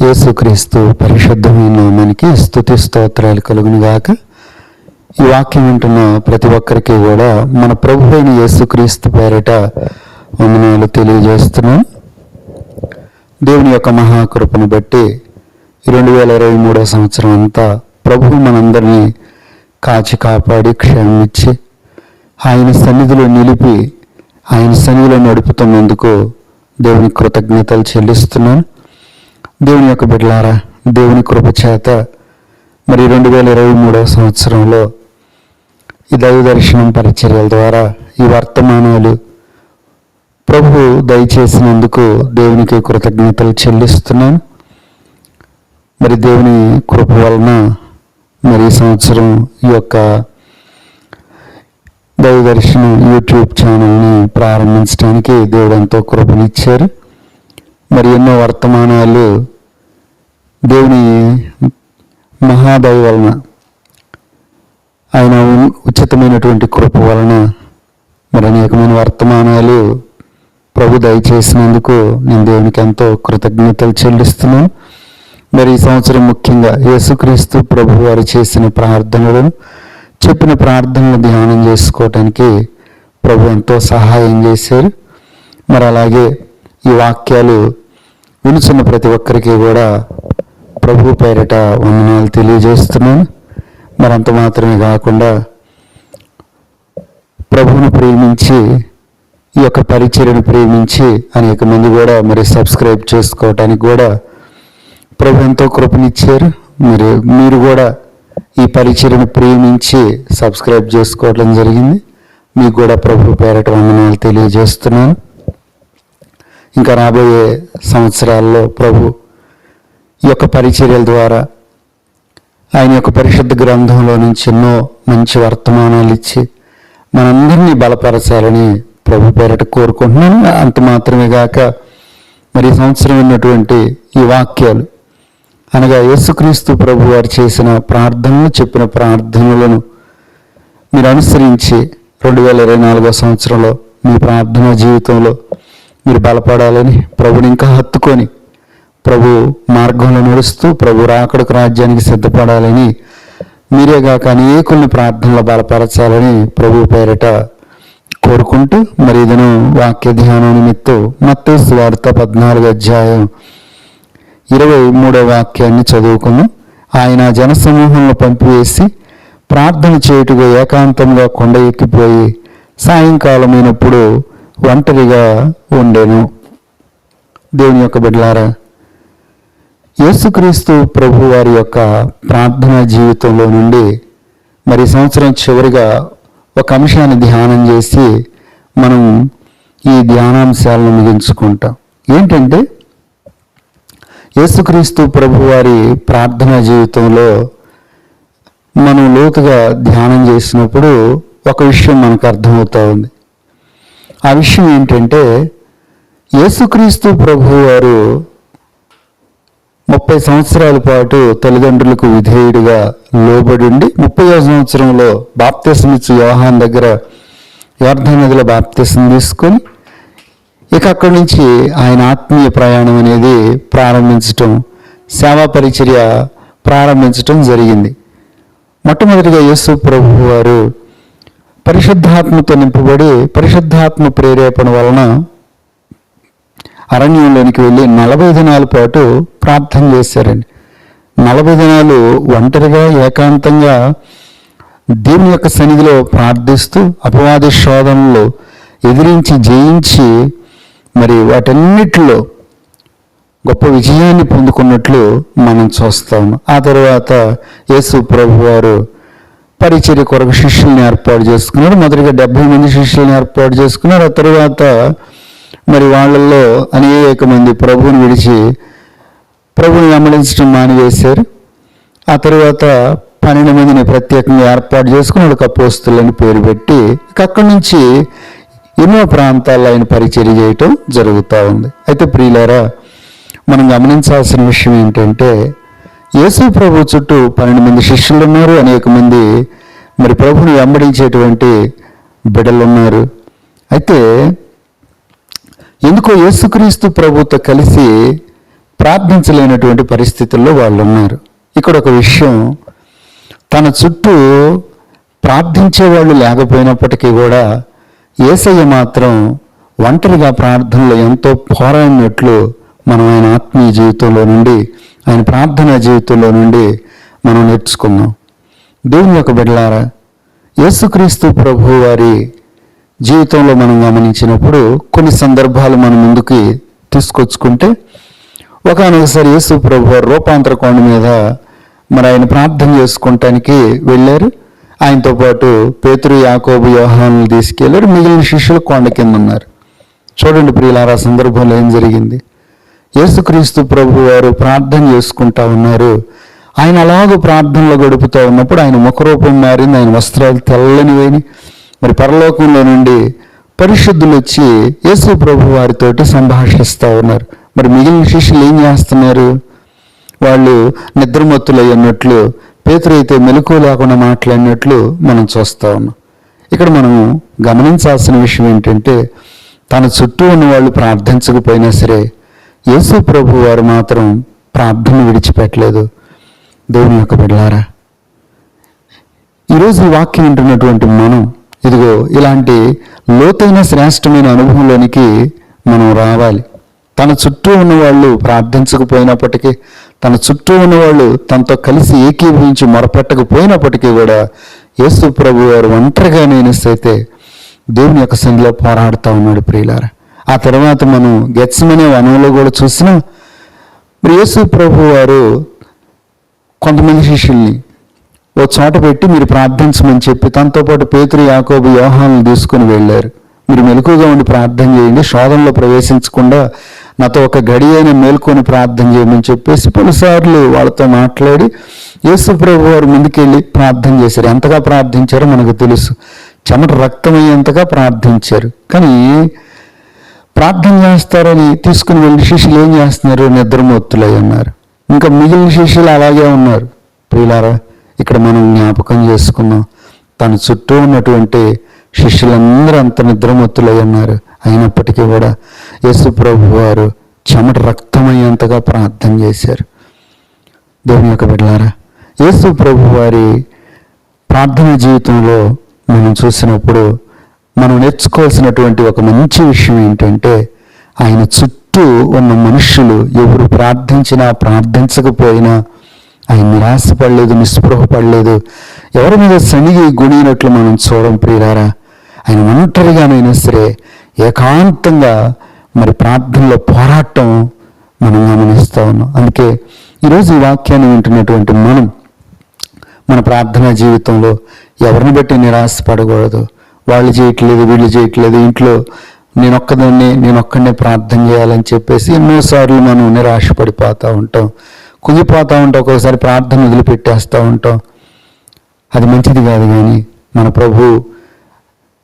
యేసుక్రీస్తు పరిశుద్ధమైన నామానికి స్తుతి స్తోత్రాలు కలుగును గాక. ఈ వాక్యం వింటున్న ప్రతి ఒక్కరికి కూడా మన ప్రభు అయిన యేసుక్రీస్తు పేరిట వందనాలు తెలియజేస్తున్నాను. దేవుని యొక్క మహాకృపను బట్టి 2023 సంవత్సరం అంతా ప్రభు మనందరినీ కాచి కాపాడి క్షేమించి ఆయన సన్నిధిలో నిలిపి ఆయన సన్నిధిలో నడుపుతున్నందుకు దేవుని కృతజ్ఞతలు చెల్లిస్తున్నాను. దేవుని యొక్క బిడ్డలారా, దేవుని కృప చేత మరి 2023 సంవత్సరంలో ఈ దైవ దర్శనం పరిచర్యల ద్వారా ఈ వర్తమానాలు ప్రభు దయచేసినందుకు దేవునికి కృతజ్ఞతలు చెల్లిస్తున్నాను. మరి దేవుని కృప వలన మరి ఈ సంవత్సరం ఈ యొక్క దైవ దర్శనం యూట్యూబ్ ఛానల్ని ప్రారంభించడానికి దేవుడు ఎంతో కృపనిచ్చారు. మరి ఎన్నో వర్తమానాలు దేవుని మహాదయ వలన ఆయన ఉచితమైనటువంటి కృప వలన మరి అనేకమైన వర్తమానాలు ప్రభు దయచేసినందుకు నేను దేవునికి ఎంతో కృతజ్ఞతలు చెల్లిస్తున్నాను. మరి ఈ సంవత్సరం ముఖ్యంగా యేసుక్రీస్తు ప్రభు వారు చేసిన ప్రార్థనలను చెప్పిన ప్రార్థనలు ధ్యానం చేసుకోవటానికి ప్రభు ఎంతో సహాయం చేశారు. మరి అలాగే ఈ వాక్యాలు వినుచున్న ప్రతి ఒక్కరికి కూడా ప్రభు పేరిట వందనాలు తెలియజేస్తున్నాను. మరి అంత మాత్రమే కాకుండా ప్రభువును ప్రేమించి ఈ యొక్క పరిచర్యను ప్రేమించి అనేక మంది కూడా మరి సబ్స్క్రైబ్ చేసుకోవటానికి కూడా ప్రభు ఎంతో కృపనిచ్చారు. మరి మీరు కూడా ఈ పరిచర్యను ప్రేమించి సబ్స్క్రైబ్ చేసుకోవడం జరిగింది. మీకు కూడా ప్రభు పేరిట వందనాలు తెలియజేస్తున్నాను. ఇంకా రాబోయే సంవత్సరాల్లో ప్రభు ఈ యొక్క పరిచర్యల ద్వారా ఆయన యొక్క పరిశుద్ధ గ్రంథంలో నుంచి ఎన్నో మంచి వర్తమానాలు ఇచ్చి మనందరినీ బలపరచాలని ప్రభు పేరిట కోరుకుంటున్నాను. అంత మాత్రమే కాక మరి ఈ సంవత్సరం ఉన్నటువంటి ఈ వాక్యాలు అనగా యేసుక్రీస్తు ప్రభు వారు చేసిన ప్రార్థనలు చెప్పిన ప్రార్థనలను మీరు అనుసరించి 2024 సంవత్సరంలో మీ ప్రార్థనా జీవితంలో మీరు బలపడాలని ప్రభుని ఇంకా హత్తుకొని ప్రభు మార్గంలో నడుస్తూ ప్రభు రాకడకు రాజ్యానికి సిద్ధపడాలని మీరే కాక అనేకుల్ని ప్రార్థనలో బలపరచాలని ప్రభు పేరిట కోరుకుంటూ మరి ఇదను వాక్య ధ్యానం నిమిత్తం మత్తయి సువార్త 14వ అధ్యాయం 23వ వాక్యాన్ని చదువుకున్నాం. ఆయన జనసమూహంలో పంపివేసి ప్రార్థన చేయుటకు ఏకాంతంగా కొండ ఎక్కిపోయి సాయంకాలమైనప్పుడు ఒంటరిగా ఉండెను. దేవుని యొక్క బిడ్డలారా, యేసుక్రీస్తు ప్రభు వారి యొక్క ప్రార్థనా జీవితంలో నుండి మరి సంవత్సరం చివరిగా ఒక అంశాన్ని ధ్యానం చేసి మనం ఈ ధ్యానాంశాలను ముగించుకుంటాం. ఏంటంటే యేసుక్రీస్తు ప్రభు వారి ప్రార్థనా జీవితంలో మనం లోతుగా ధ్యానం చేసినప్పుడు ఒక విషయం మనకు అర్థమవుతా ఉంది. ఆ విషయం ఏంటంటే యేసుక్రీస్తు ప్రభు వారు 30 సంవత్సరాల పాటు తల్లిదండ్రులకు విధేయుడిగా లోబడి ఉండి 30వ సంవత్సరంలో బాప్తిసం ఇచ్చి యోహాను దగ్గర యోర్దాను నదిలో బాప్తిసం తీసుకొని ఇక అక్కడి నుంచి ఆయన ఆత్మీయ ప్రయాణం అనేది ప్రారంభించటం, సేవా పరిచర్య ప్రారంభించటం జరిగింది. మొట్టమొదటిగా యేసు ప్రభు వారు పరిశుద్ధాత్మతో నింపబడి పరిశుద్ధాత్మ ప్రేరేపణ వలన అరణ్యంలోనికి వెళ్ళి 40 దినాల పాటు ప్రార్థన చేశారండి. 40 దినాలు ఒంటరిగా ఏకాంతంగా దేవుని యొక్క సన్నిధిలో ప్రార్థిస్తూ అపవాది శోధనలు ఎదిరించి జయించి మరి వాటన్నిటిలో గొప్ప విజయాన్ని పొందుకున్నట్లు మనం చూస్తాము. ఆ తర్వాత యేసు ప్రభు వారు పరిచర్య కొరకు శిష్యుల్ని ఏర్పాటు చేసుకున్నారు. మొదటిగా 70 మంది శిష్యుల్ని ఏర్పాటు చేసుకున్నారు. ఆ తర్వాత మరి వాళ్ళల్లో అనేక మంది ప్రభువుని విడిచి ప్రభువుని వెంబడించడం మానివేశారు. ఆ తర్వాత 12 మందిని ప్రత్యేకంగా ఏర్పాటు చేసుకుని వాళ్ళకి అపోస్తులని పేరు పెట్టి అక్కడి నుంచి ఎన్నో ప్రాంతాల్లో ఆయన పరిచర్య చేయటం జరుగుతూ ఉంది. అయితే ప్రియులారా, మనం గమనించాల్సిన విషయం ఏంటంటే యేసు ప్రభు చుట్టూ 12 మంది శిష్యులు ఉన్నారు. అనేక మంది మరి ప్రభుని వెంబడించేటువంటి బిడ్డలు ఉన్నారు. అయితే ఎందుకో యేసుక్రీస్తు ప్రభుతో కలిసి ప్రార్థించలేనటువంటి పరిస్థితుల్లో వాళ్ళు ఉన్నారు. ఇక్కడ ఒక విషయం, తన చుట్టూ ప్రార్థించేవాళ్ళు లేకపోయినప్పటికీ కూడా యేసయ్య మాత్రం ఒంటరిగా ప్రార్థనలో ఎంతో పోరాడినట్లు మనం ఆయన ఆత్మీయ జీవితంలో నుండి, ఆయన ప్రార్థనా జీవితంలో నుండి మనం నేర్చుకున్నాం. దేవుని యొక్క బిడ్డలారా, యేసుక్రీస్తు ప్రభు వారి జీవితంలో మనం గమనించినప్పుడు కొన్ని సందర్భాలు మనం ముందుకి తీసుకొచ్చుకుంటే, ఒకసారి యేసు ప్రభు వారు రూపాంతర కొండ మీద మరి ఆయన ప్రార్థన చేసుకుంటానికి వెళ్ళారు. ఆయనతో పాటు పేతురు, యాకోబు, యోహానులు తీసుకెళ్లారు. మిగిలిన శిష్యులు కొండ కింద ఉన్నారు. చూడండి ప్రియులారా, ఆ సందర్భంలో ఏం జరిగింది. యేసుక్రీస్తు ప్రభు వారు ప్రార్థన చేసుకుంటా ఉన్నారు. ఆయన అలాగూ ప్రార్థనలో గడుపుతూ ఉన్నప్పుడు ఆయన ముఖరూపం మారింది, ఆయన వస్త్రాలు తెల్లనివని. మరి పరలోకంలో నుండి పరిశుద్ధులు వచ్చి యేసు ప్రభు వారితోటి సంభాషిస్తూ ఉన్నారు. మరి మిగిలిన శిష్యులు ఏం చేస్తున్నారు? వాళ్ళు నిద్రమత్తులు అన్నట్లు, పేతురు అయితే మెలకువ లేకుండా మాట్లాడినట్లు మనం చూస్తూ ఉన్నాం. ఇక్కడ మనం గమనించాల్సిన విషయం ఏంటంటే, తన చుట్టూ ఉన్న వాళ్ళు ప్రార్థించకపోయినా సరే యేసు ప్రభు వారు మాత్రం ప్రార్థన విడిచిపెట్టలేదు. దేవుని యొక్క బిడ్డలారా, ఈరోజు ఈ వాక్యం వింటున్నటువంటి మనం ఇదిగో ఇలాంటి లోతైన శ్రేష్టమైన అనుభవంలోనికి మనం రావాలి. తన చుట్టూ ఉన్న వాళ్ళు ప్రార్థించకపోయినప్పటికీ, తన చుట్టూ ఉన్నవాళ్ళు తనతో కలిసి ఏకీభవించి మొరపెట్టకపోయినప్పటికీ కూడా యేసు ప్రభు వారు ఒంటరిగా నేనిస్తే దేవుని యొక్క సన్నిధిలో పోరాడుతూ ఉన్నాడు. ప్రియులారా, ఆ తర్వాత మనం గెత్సెమనే వనంలో కూడా చూసినా మరి యేసు ప్రభు వారు కొంతమంది శిష్యుల్ని ఓ చోట పెట్టి మీరు ప్రార్థించమని చెప్పి తనతో పాటు పేతురు, యాకోబు, యోహానులు తీసుకుని వెళ్ళారు. మీరు మెలకుగా ఉండి ప్రార్థన చేయండి, శోధనలో ప్రవేశించకుండా నాతో ఒక గడి అయినా మేల్కొని ప్రార్థన చేయమని చెప్పేసి పలుసార్లు వాళ్ళతో మాట్లాడి యేసు ప్రభు వారు ముందుకెళ్ళి ప్రార్థన చేశారు. ఎంతగా ప్రార్థించారో మనకు తెలుసు. చెమట రక్తమయ్యేంతగా ప్రార్థించారు. కానీ ప్రార్థన చేస్తారని తీసుకుని వెళ్ళి శిష్యులు ఏం చేస్తున్నారు? నిద్రమత్తులై ఉన్నారు. ఇంకా మిగిలిన శిష్యులు అలాగే ఉన్నారు. ప్రియులారా, ఇక్కడ మనం జ్ఞాపకం చేసుకున్నాం, తన చుట్టూ ఉన్నటువంటి శిష్యులందరూ అంత నిద్రమత్తులై ఉన్నారు. అయినప్పటికీ కూడా యేసు ప్రభు వారు చెమట రక్తమయ్యేంతగా ప్రార్థన చేశారు. దేవుని యొక్క బిడ్డలారా, యేసు ప్రభు వారి ప్రార్థన జీవితంలో మనం చూసినప్పుడు మనం నేర్చుకోవాల్సినటువంటి ఒక మంచి విషయం ఏంటంటే, ఆయన చుట్టూ ఉన్న మనుషులు ఎవరు ప్రార్థించినా ప్రార్థించకపోయినా ఆయన నిరాశపడలేదు, నిస్పృహపడలేదు, ఎవరి మీద సనిగి గుణినట్లు మనం చూడం. ప్రియులారా, ఆయన ఒంటరిగానైనా సరే ఏకాంతంగా మరి ప్రార్థనలో పోరాటం మనం గమనిస్తూ ఉన్నాం. అందుకే ఈరోజు ఈ వాక్యాన్ని వింటున్నటువంటి మనం మన ప్రార్థనా జీవితంలో ఎవరిని బట్టి నిరాశపడకూడదు. వాళ్ళు చేయట్లేదు, వీళ్ళు చేయట్లేదు, ఇంట్లో నేనొక్కడనే ప్రార్థన చేయాలని చెప్పేసి ఎన్నోసార్లు మనం నిరాశపడిపోతూ ఉంటాం, కుంగిపోతూ ఉంటాం, ఒక్కొక్కసారి ప్రార్థన వదిలిపెట్టేస్తూ ఉంటాం. అది మంచిది కాదు. కానీ మన ప్రభు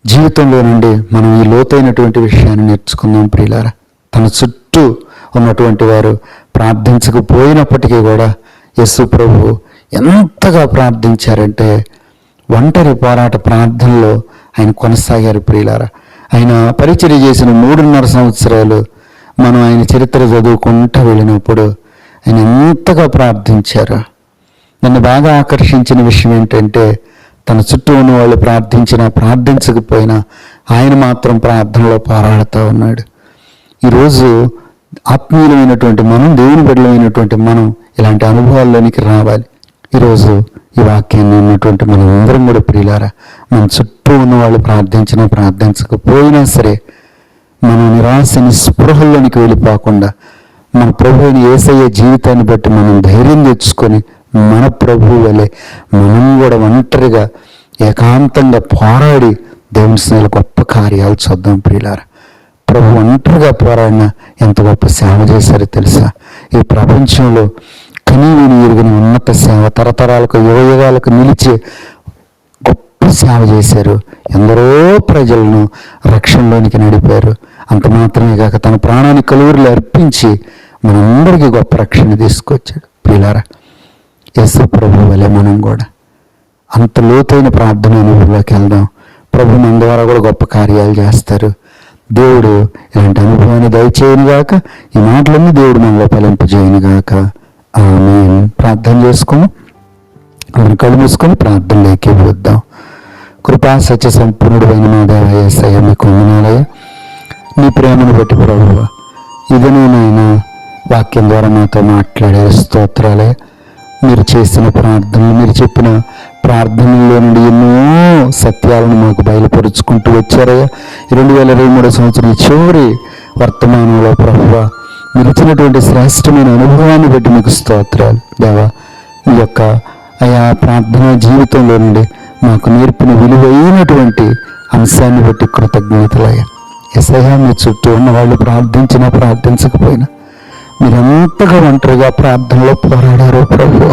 జీవితంలో నుండి మనం ఈ లోతైనటువంటి విషయాన్ని నేర్చుకుందాం. ప్రియులారా, తన చుట్టూ ఉన్నటువంటి వారు ప్రార్థించకపోయినప్పటికీ కూడా యేసు ప్రభు ఎంతగా ప్రార్థించారంటే ఒంటరి పోరాట ప్రార్థనలో ఆయన కొనసాగారు. ప్రియులారా, ఆయన పరిచర్య చేసిన 3.5 సంవత్సరాలు మనం ఆయన చరిత్ర చదువుకుంటూ వెళ్ళినప్పుడు ఆయన ఎంతగా ప్రార్థించారు. నన్ను బాగా ఆకర్షించిన విషయం ఏంటంటే, తన చుట్టూ ఉన్న వాళ్ళు ప్రార్థించినా ప్రార్థించకపోయినా ఆయన మాత్రం ప్రార్థనలో పోరాడుతూ ఉన్నాడు. ఈరోజు ఆత్మీయులమైనటువంటి మనం, దేవుని బిడ్డలమైనటువంటి మనం ఇలాంటి అనుభవాల్లోనికి రావాలి. ఈరోజు ఈ వాక్యాన్ని ఉన్నటువంటి మనం అందరం కూడా ప్రియులారా, మన చుట్టూ ఉన్న వాళ్ళు ప్రార్థించినా ప్రార్థించకపోయినా సరే మనం నిరాశ నిస్పృహల్లోనికి వెళ్ళిపోకుండా మన ప్రభువుని యేసయ్య జీవితాన్ని బట్టి మనం ధైర్యం తెచ్చుకొని మన ప్రభువు వలె మనం కూడా ఒంటరిగా ఏకాంతంగా పోరాడి దేవుని స్నేహ గొప్ప కార్యాలు చూద్దాం. ప్రియులారా, ప్రభు ఒంటరిగా పోరాడిన ఎంత గొప్ప సేవ చేశారో తెలుసా? ఈ ప్రపంచంలో కనీవిని ఎరుగని ఉన్నత సేవ, తరతరాలకు యుగయుగాలకు నిలిచే గొప్ప సేవ చేశారు. ఎందరో ప్రజలను రక్షణలోనికి నడిపారు. అంత మాత్రమే కాక తన ప్రాణాన్ని కలువరిలో అర్పించి మనందరికీ గొప్ప రక్షణ తీసుకొచ్చాడు. ప్రియులారా, యేసు ప్రభు వలె మనం కూడా అంత లోతైన ప్రార్థన అనుభవంలోకి వెళ్దాం. ప్రభు మన ద్వారా కూడా గొప్ప కార్యాలు చేస్తారు. దేవుడు ఇలాంటి అనుభవాన్ని దయచేయను గాక. ఈ మాటలన్నీ దేవుడు మనలో ఫలింపజేయను గాక. ఆమేన్. ప్రార్థన చేసుకుని మనం కళ్ళు మూసుకొని ప్రార్థనలోకి వద్దాం. కృపా సత్య సంపూర్ణుడైన మా దేవ యేసయ్య, మీకు వందనాలయ్య. నీ ప్రేమను బట్టి ప్రభువ, ఇదనేనైనా వాక్యం ద్వారా నాతో మాట్లాడే స్తోత్రాలే. మీరు చేసిన ప్రార్థనలు, మీరు చెప్పిన ప్రార్థనల్లో నుండి ఎన్నో సత్యాలను మాకు బయలుపరుచుకుంటూ వచ్చారయ్యా. 2023 సంవత్సరం చివరి వర్తమానంలో ప్రభువ, మీరు ఇచ్చినటువంటి శ్రేష్టమైన అనుభవాన్ని బట్టి మీకు స్తోత్రాలు దేవా. ఈ యొక్క ఆయా ప్రార్థనా జీవితంలో నుండి మాకు నేర్పిన విలువైనటువంటి అంశాన్ని బట్టి కృతజ్ఞతలయ్యా. యేసయ్యా, మీ చుట్టూ ఉన్న వాళ్ళు ప్రార్థించినా ప్రార్థించకపోయినా మీరెంతగా ఒంటరిగా ప్రార్థనలో పోరాడారో ప్రభువ.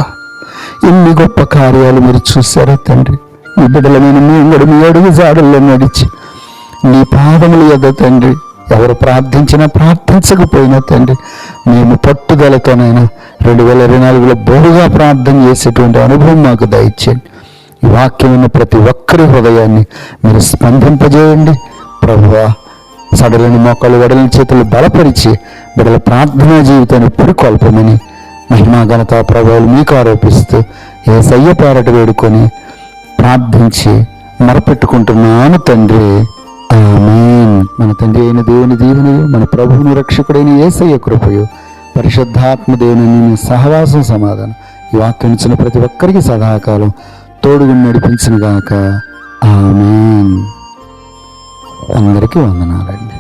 ఎన్ని గొప్ప కార్యాలు మీరు చూశారో తండ్రి. మీ బిడ్డలమైన మేము మీ అడుగు జాడల్లో నడిచి నీ పాదములు యొద్ద తండ్రి, ఎవరు ప్రార్థించినా ప్రార్థించకపోయినా తండ్రి, మేము పట్టుదలతోనైనా 2024లో బోరుగా ప్రార్థన చేసేటువంటి అనుభవం మాకు దయచేయండి. ఈ వాక్యం ఉన్న ప్రతి ఒక్కరి హృదయాన్ని మీరు స్పందింపజేయండి ప్రభువా. సడలని మోకాలు వడలని చేతులు బలపరిచి బిడ్డల ప్రార్థనా జీవితాన్ని పురికొల్పమని మహిమా ఘనత ప్రభావాలు మీకు ఆరోపిస్తూ యేసయ్య పేరట వేడుకొని ప్రార్థించి మొరపెట్టుకుంటున్నాను తండ్రి. ఆమేన్. మన తండ్రి అయిన దేవుని దీవెనయు, మన ప్రభువును రక్షకుడైన యేసయ్య కృపయు, పరిశుద్ధాత్మ దేవుని సహవాసం సమాధానం ఈ వాక్యం ఇచ్చిన ప్రతి ఒక్కరికి సదాకాలం తోడుగా నడిపించును గాక. ఆమేన్. అందరికీ వందనాలండి.